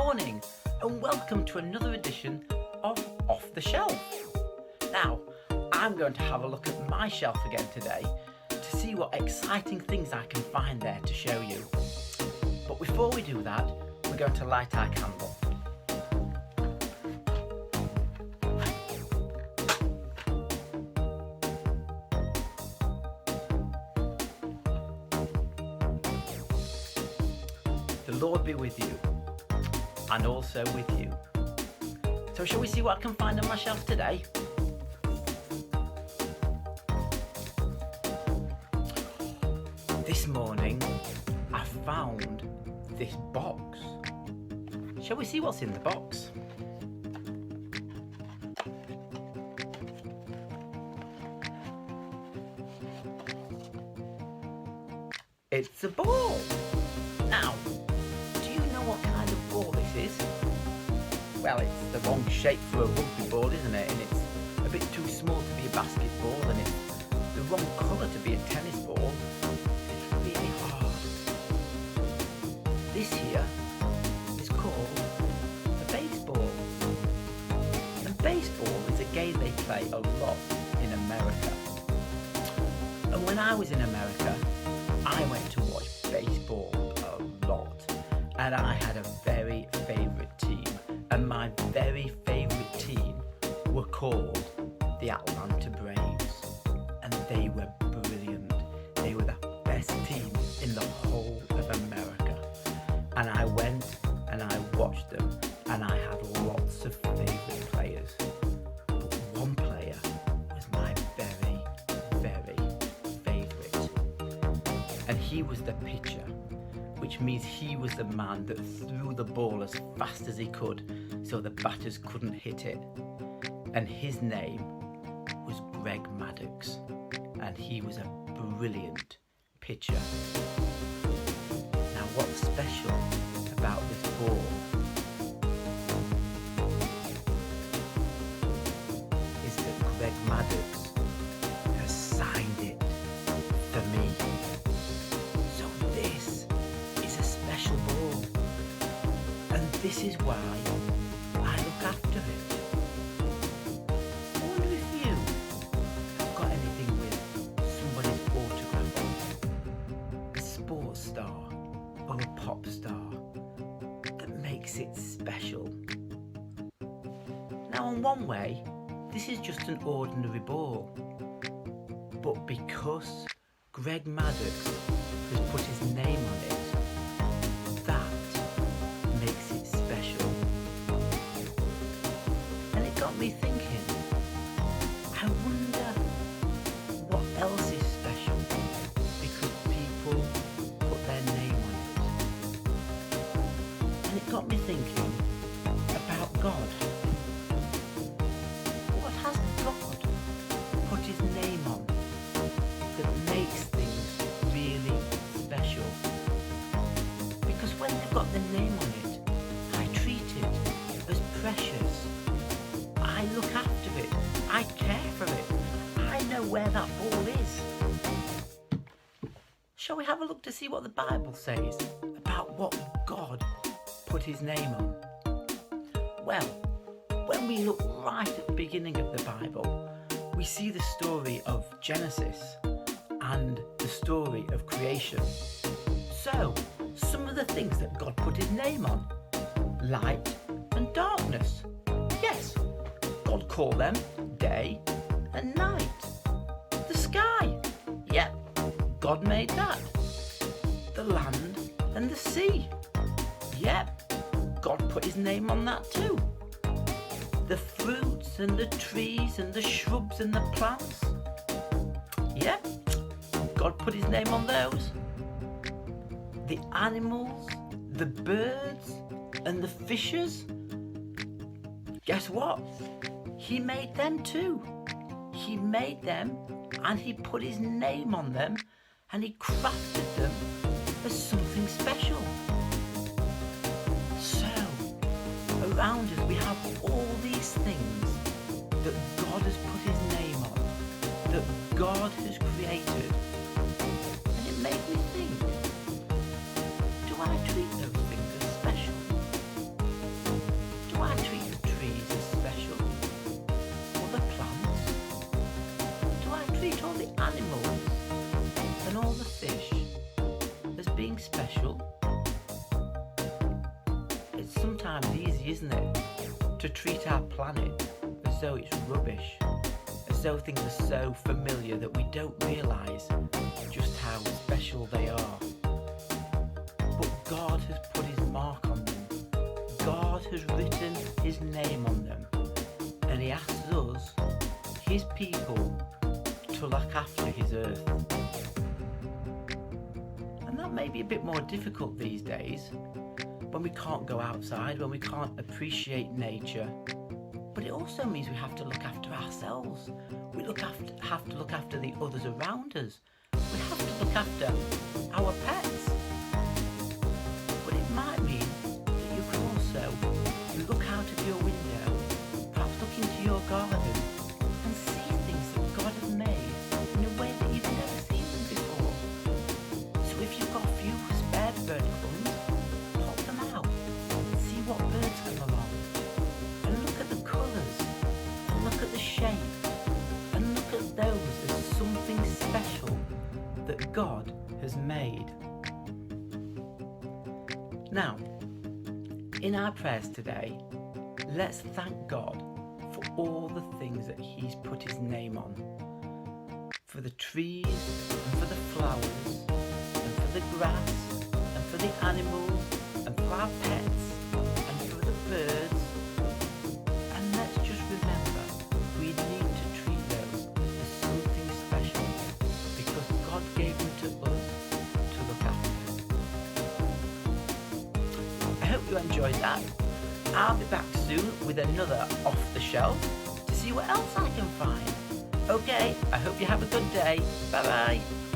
morning and welcome to another edition of Off the Shelf. Now, I'm going to have a look at my shelf again today to see what exciting things I can find there to show you. But before we do that, we're going to light our candle. The Lord be with you, and also with you. So shall we see what I can find on my shelf today? This morning, I found this box. Shall we see what's in the box? It's a ball. Now, what kind of ball this is? Well, it's the wrong shape for a rugby ball, isn't it? And it's a bit too small to be a basketball, and it's the wrong colour to be a tennis ball. It's really hard. This here is called a baseball. And baseball is a game they play a lot in America. And when I was in America, I went to watch baseball a lot. And I had a very favourite team. And my very favourite team were called the Atlanta Braves. And they were brilliant. They were the best team in the whole of America. And I went and I watched them. And I had lots of favourite players. But one player was my very, very favourite. And he was the pitcher, which means he was the man that threw the ball as fast as he could so the batters couldn't hit it. And his name was Greg Maddux, and he was a brilliant pitcher. Now, what's special about this ball is that Greg Maddux has signed it for me. So this is a special ball, and this is why I look after it. I wonder if you have got anything with somebody's autograph on, a sports star or a pop star, that makes it special. Now, in one way, this is just an ordinary ball, but because Greg Maddux has put his name on it, that makes it special. And it got me thinking, I wonder what else is special because people put their name on it. And it got me thinking about God. What has God put his name on that makes things really special? Because when they've got the name on it, I treat it as precious. I look after it. I care for it. I know where that ball is. Shall we have a look to see what the Bible says about what God put his name on? Well, when we look right at the beginning of the Bible, we see the story of Genesis and the story of creation. So, some of the things that God put his name on: light and darkness. Yes, God called them day and night. The sky. Yep, God made that. The land and the sea. Yep, God put his name on that too. The fruits and the trees and the shrubs and the plants. Yep, God put his name on those. The animals, the birds and the fishes. Guess what? He made them too. He made them and he put his name on them and he crafted them as something special. So, around us we have all these things that God has put his name on, that God has created. And it made me think, do I treat those things as special? being special. It's sometimes easy, isn't it, to treat our planet as though it's rubbish, as though things are so familiar that we don't realise just how special they are. But God has put his mark on them. God has written his name on them. And he asks us, his people, to look after his earth. And that may be a bit more difficult these days, when we can't go outside, when we can't appreciate nature. But it also means we have to look after ourselves. We have to look after the others around us. We have to look after our pets. But it might mean that you can also look out of your window, perhaps look into your garden and see things that God has made in a way that you've never seen them before. So if you've got a few spare bird crumbs, pop them out and see what birds come along. And look at the colours, and look at the shape, and look at those as something special that God has made. Now, in our prayers today, let's thank God for all the things that he's put his name on. For the trees, and for the flowers, and for the grass, and for the animals, and for our pets, and for the birds. And let's just remember, we need to treat those as something special, because God gave them to us to look after. I hope you enjoyed that. I'll be back soon with another Off the Shelf to see what else I can find. Okay, I hope you have a good day. Bye bye.